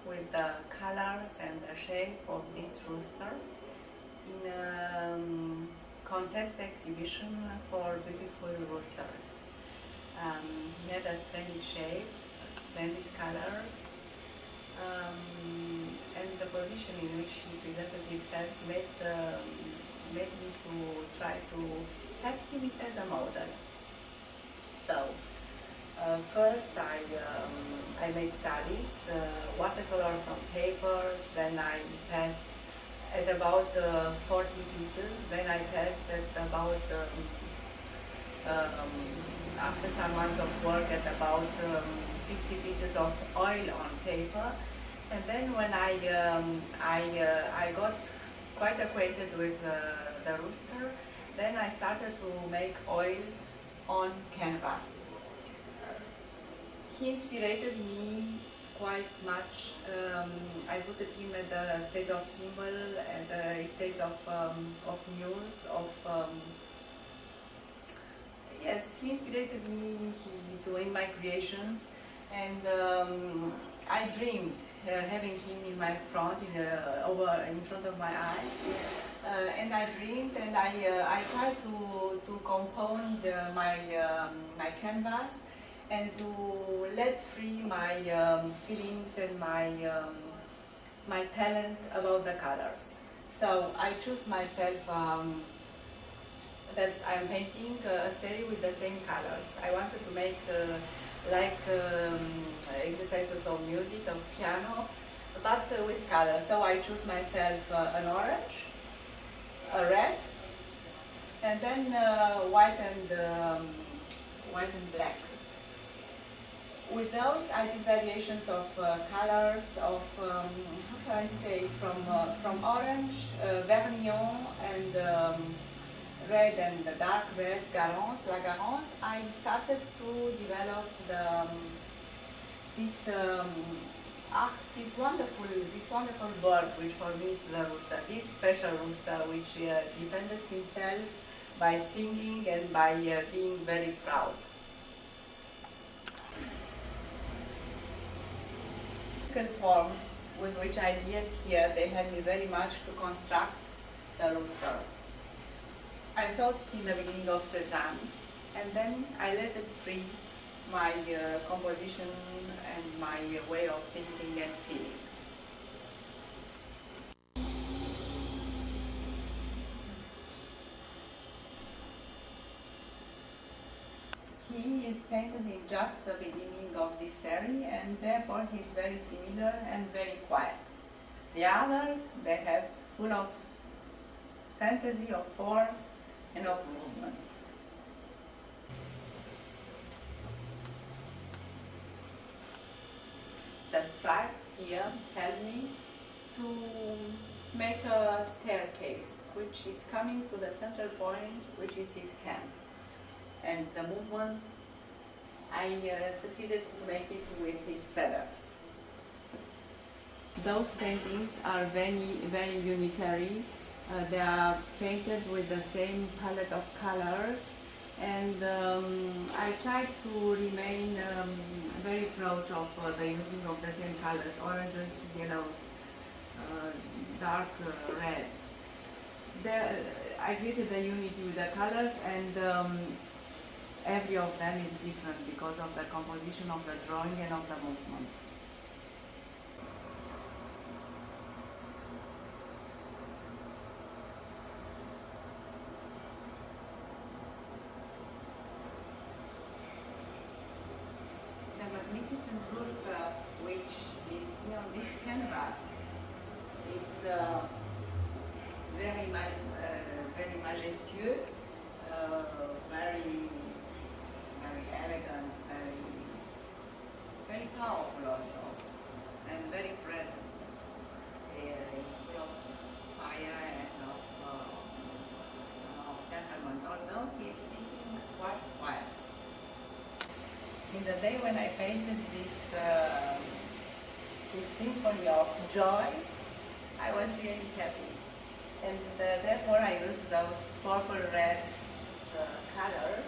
with the colors and the shape of this rooster in a contest exhibition for beautiful roosters. He had a splendid shape, splendid colors, and the position in which he presented himself made me to try to have him as a model. So, first I made studies, watercolors on papers, then I passed at about 40 pieces, then I passed at about, after some months of work, at about 50 pieces of oil on paper. And then when I got quite acquainted with the rooster, then I started to make oil on canvas. He inspired me quite much. I put him at the state of symbol, at the state of muse, yes, he inspired me in my creations, and I dreamed having him in my front, in front of my eyes, and I dreamed, and I tried to compound my canvas and to let free my feelings and my talent about the colors. So I choose myself that I'm painting a series with the same colors. I wanted to make exercises of music, of piano, but with colors. So I choose myself an orange, a red, and then white and black. With those, I did variations of colors, of how can I say, from orange, vermillon, and red and the dark red, garance, la garance. I started to develop this wonderful bird, which for me is the rooster, this special rooster, which defended himself by singing and by being very proud. Forms with which I did here, they had me very much to construct the rooster. I thought in the beginning of Cézanne, and then I let it free my composition and my way of thinking and feeling. He is painted in just the beginning of this series, and therefore he is very similar and very quiet. The others, they have full of fantasy, of force, and of movement. The stripes here help me to make a staircase, which is coming to the central point, which is his camp. And the movement, I succeeded to make it with his feathers. Those paintings are very unitary. They are painted with the same palette of colors, and I tried to remain very proud of the using of the same colors, oranges, yellows, dark reds. I created the unity with the colors, and every of them is different because of the composition of the drawing and of the movement. The magnificent rooster, which is here on this canvas, it's very majestueux, very elegant, very powerful also, and very present. It's full of fire and of temperament, although he's singing quite quiet. In the day when I painted this symphony of joy, I was really happy. And therefore I used those purple-red colors,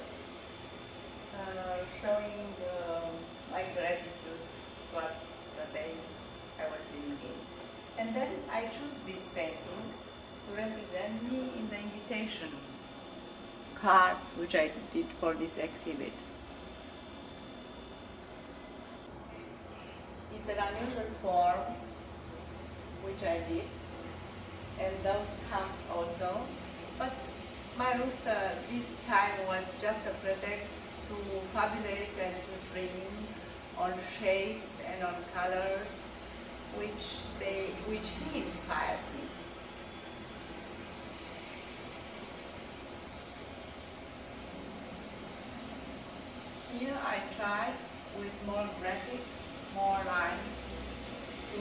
showing my gratitude towards the day I was cards which I did for this exhibit. It's an unusual form which I did, and those comes also. But my rooster this time was just a pretext to fabulate and to dream on shapes and on colors which he inspired me. Here I tried with more graphics, more lines, to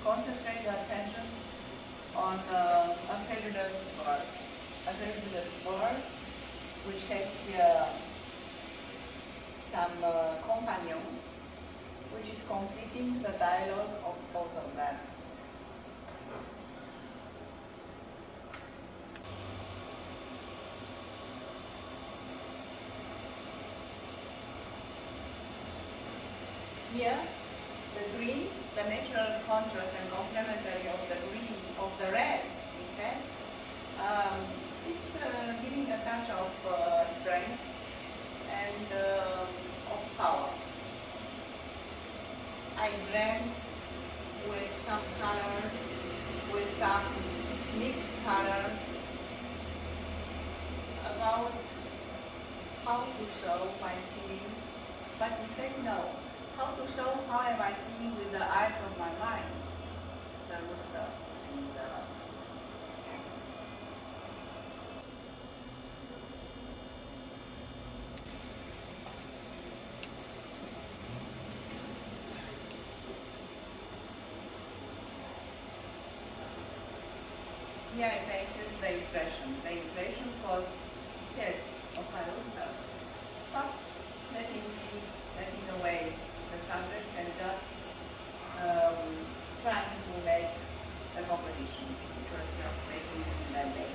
concentrate the attention on a fabulous bird which has here some companion which is completing the dialogue of both of them. Here, the greens, the natural contrast and complementary of the green, of the red, okay? It's giving a touch of strength and of power. I blend with some colors, with some mixed colors, about how to show my feelings, but in fact no. How to show how am I seeing with the eyes of my mind, the rooster and the sky. Here I painted the impression. The impression was, yes, of my roosters, but letting away the subject and just trying to make a composition which was not making in that day.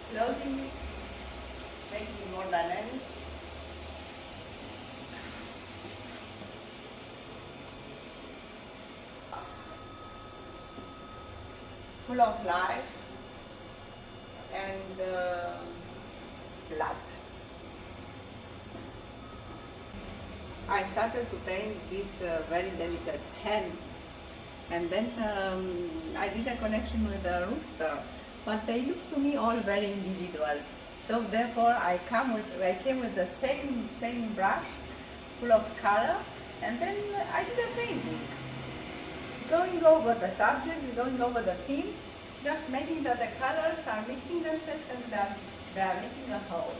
Closing it, making it more dynamic. Full of life and blood. I started to paint this very delicate hen, and then I did a connection with the rooster, but they look to me all very individual. So therefore I came with the same brush, full of color, and then I did a painting. Going over the subject, going over the theme, just making that the colors are mixing themselves and they are making a whole.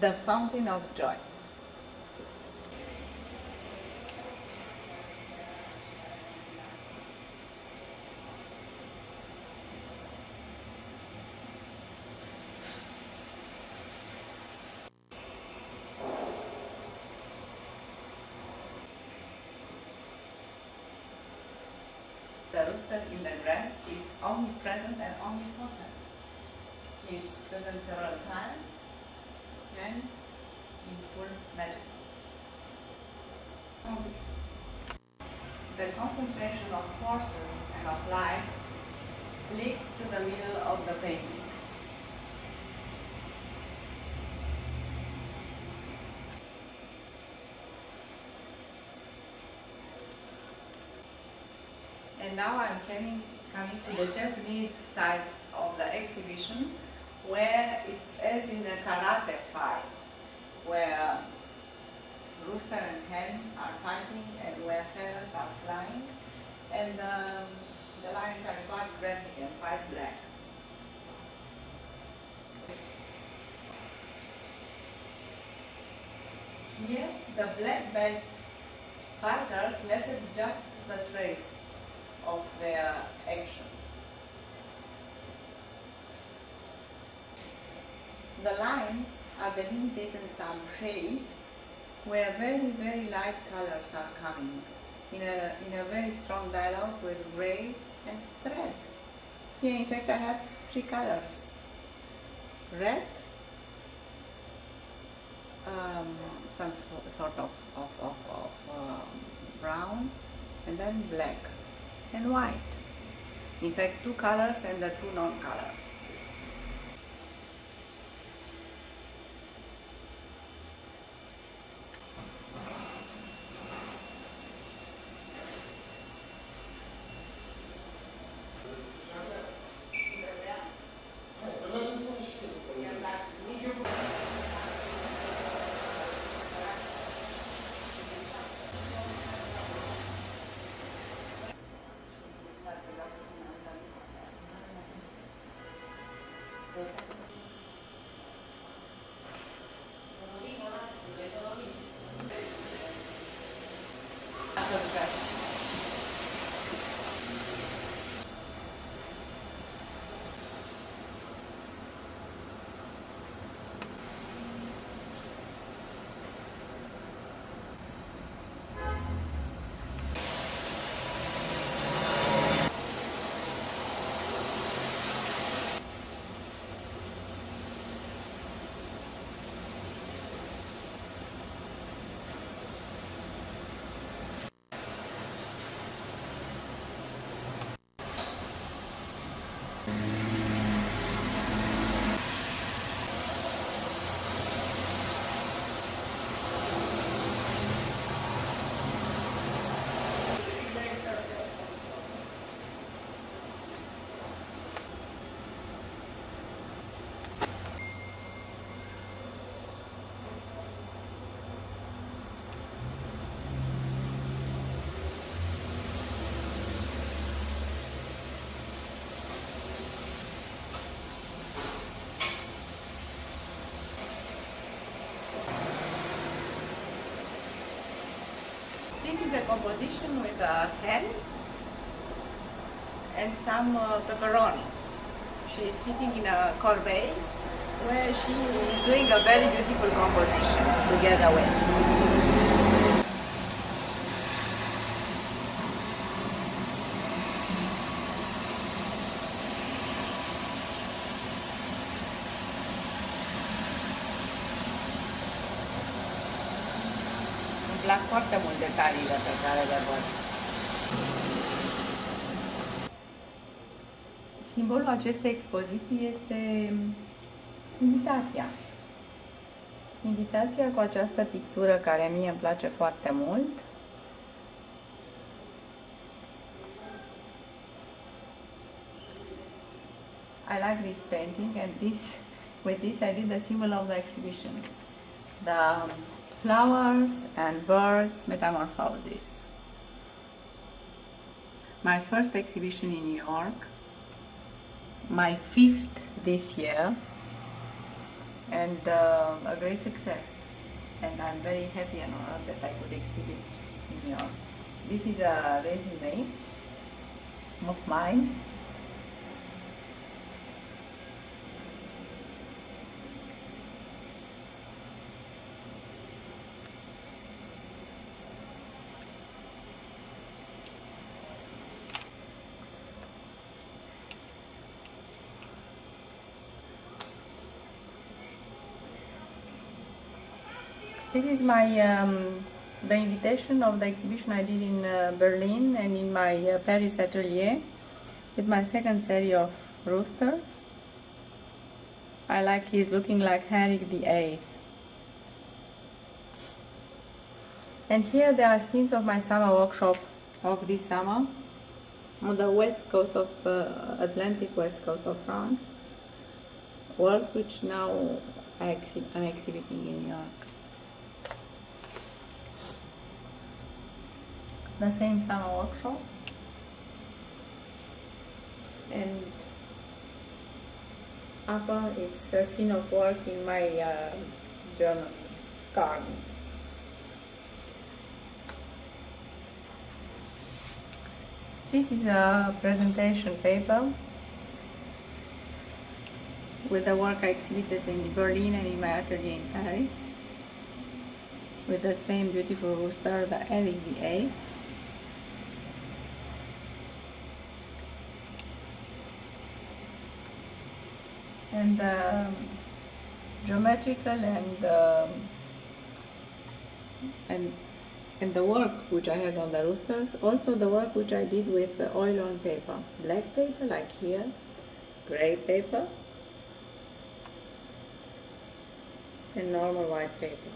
The Fountain of Joy. The rooster in the grass is omnipresent and omnipotent. He is present several times and in full majesty. The concentration of forces and of light leads to the middle of the painting. And now I'm coming to the Japanese side of the exhibition, where it's as in a karate fight, where rooster and hen are fighting and where feathers are flying, and the lines are quite graphic and quite black. Here, the black belt fighters left just the trace of their action. The lines are delimited in some shades where very, very light colors are coming in a very strong dialogue with grays and red. Here in fact I have three colors: red, some sort of brown, and then black and white. In fact, two colors and the two non-colors. This is a composition with a hen and some pepperonis. She is sitting in a corbeille where she is doing a very beautiful composition together with. Îmi plac foarte mult detaliile pe care le văd. Simbolul acestei expoziții este invitația. Invitația cu această pictură care mie îmi place foarte mult. I like this painting, and with this I did the symbol of the exhibition. The flowers and birds metamorphosis. My first exhibition in New York, my 5th this year, and a great success. And I'm very happy and honored that I could exhibit in New York. This is a resume of mine. This is my the invitation of the exhibition I did in Berlin and in my Paris atelier with my second series of roosters. I like he's looking like Henry VIII. And here there are scenes of my summer workshop of this summer on the west coast of Atlantic west coast of France. Works which now I'm exhibiting in New York. The same summer workshop, and upper it's a scene of work in my journal garden. This is a presentation paper with the work I exhibited in Berlin and in my atelier in Paris, with the same beautiful rooster, the Henry VIII. And geometrical and and the work which I had on the roosters, also the work which I did with the oil on paper, black paper like here, gray paper, and normal white paper.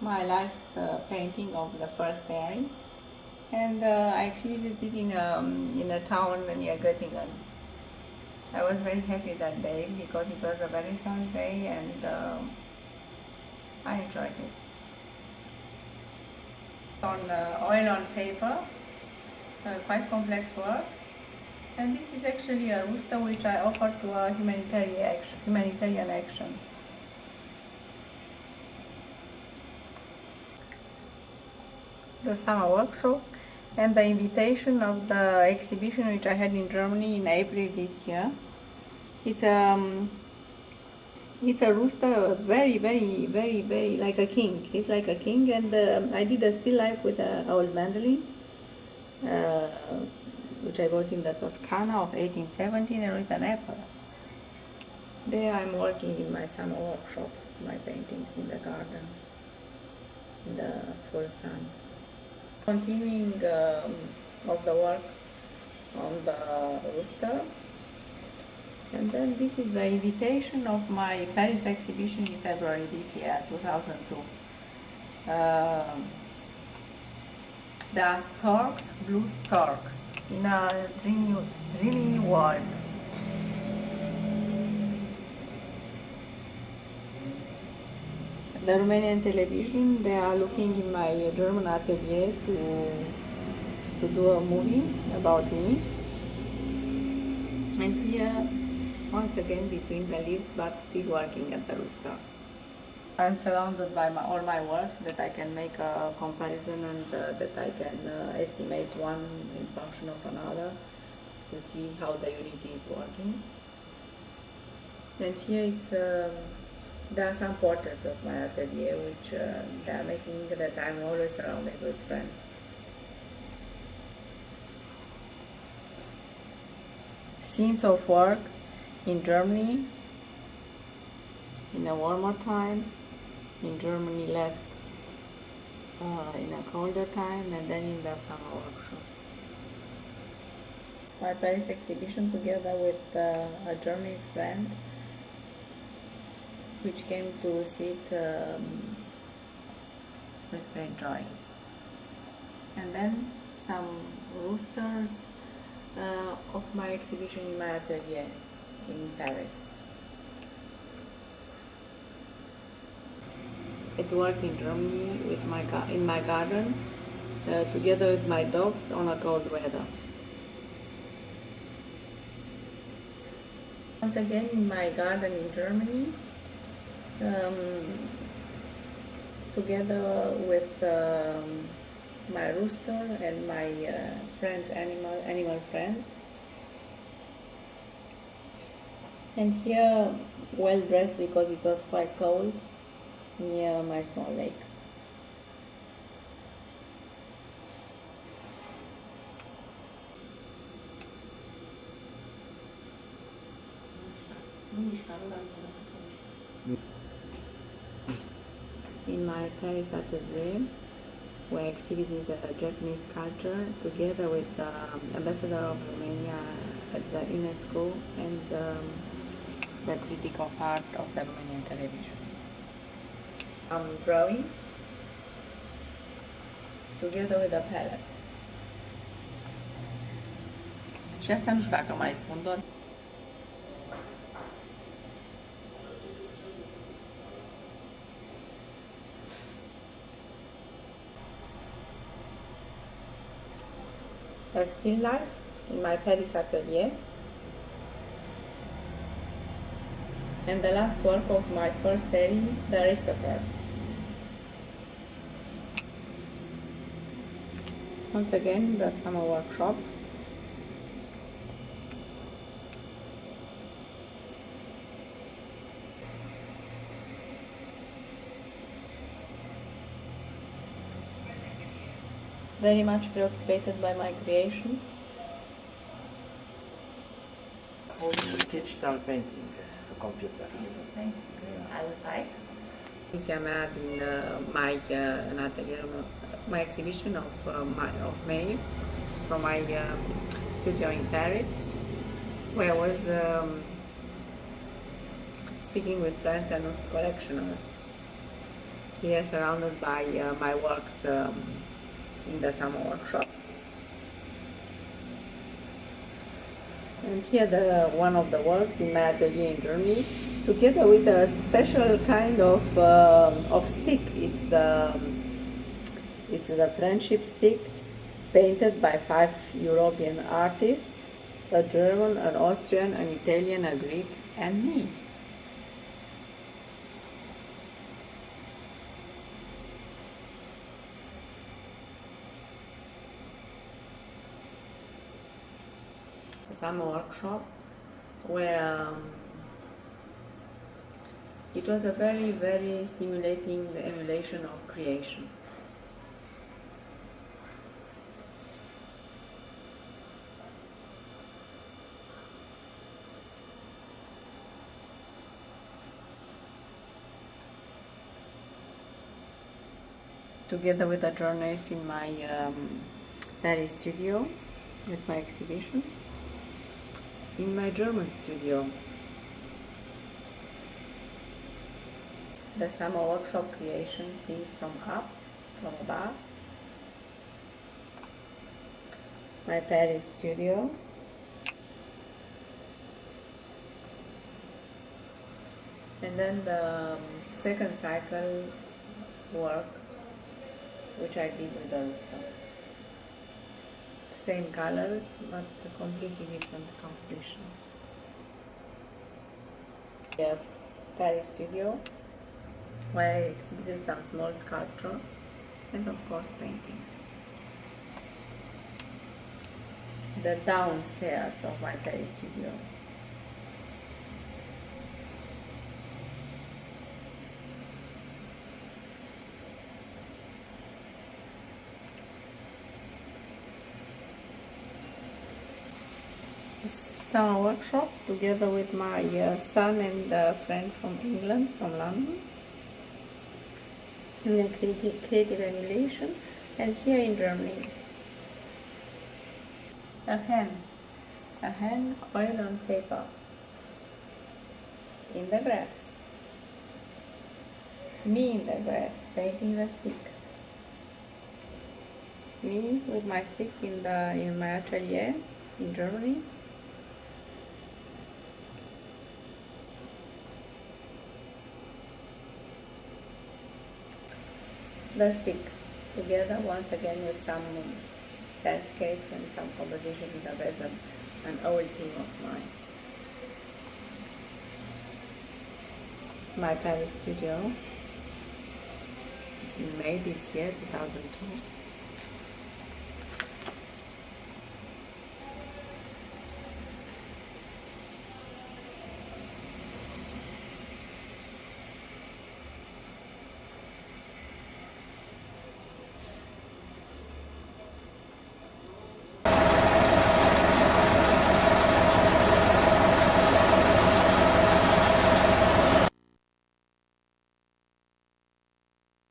My last painting of the first series, and I exhibited it in a town near Göttingen. I was very happy that day because it was a Vernissage day, and I enjoyed it. On oil on paper, quite complex works, and this is actually a rooster which I offered to a humanitarian action. The summer workshop and the invitation of the exhibition which I had in Germany in April this year. It's a rooster, very like a king. He's like a king, and I did a still life with an old mandolin, which I bought in the Toscana of 1817, and with an apple. There I'm working in my summer workshop, my paintings in the garden, in the full sun. Continuing of the work on the rooster, and then this is the invitation of my Paris exhibition in February this year, 2002. There are storks, blue storks, in a dreamy world. The Romanian television, they are looking in my German atelier to do a movie about me. And here, once again, between the leaves, but still working at the rooster. I'm surrounded by all my work that I can make a comparison, and that I can estimate one in function of another to see how the unity is working. And here it's there are some portraits of my atelier which they are making that I'm always surrounded with friends. Scenes of work in Germany, in a warmer time, in Germany left in a colder time, and then in the summer workshop. My Paris exhibition together with a German's friend, which came to see it with great joy. And then some roosters of my exhibition in my atelier in Paris. At work in Germany with in my garden, together with my dogs on a cold weather. Once again in my garden in Germany, together with my rooster and my friends, animal friends. And here, well dressed because it was quite cold, near my small lake. In my Paris atelier, we exhibited a Japanese culture together with the ambassador of Romania at the UNESCO and the critic of art of the Romanian television. Drawings together with a palette. Și asta nu știu dacă mai spun, doar a still life in my Paris atelier, and the last work of my first series, The Aristocrats. Once again, the summer workshop. very much preoccupied by my creation. How do you digital painting to computer? Other side. Poziția mea din în atelierul, my exhibition of May from my studio in Paris, where I was speaking with friends and collectioners. Here, surrounded by my works in the summer workshop. And here, one of the works in my atelier in Germany, together with a special kind of stick. It's the friendship stick, painted by 5 European artists: a German, an Austrian, an Italian, a Greek, and me. Summer workshop where it was a very, very stimulating emulation of creation. Together with the journalists in my Paris studio with my exhibition, in my German studio. The summer workshop creation seen from above. My Paris studio. And then the second cycle work, which I did with the stuff. Same colors, but completely different compositions. We have Paris studio, where I exhibited some small sculpture and of course paintings. The downstairs of my Paris studio. Summer workshop together with my son and a friend from England, from London, in a creative emulation, and here in Germany. A hen oiled on paper, in the grass. Me in the grass, painting the stick. Me with my stick in my atelier in Germany. The stick, together once again with some landscapes and some composition with an old theme of mine. My Paris studio in May this year, 2002.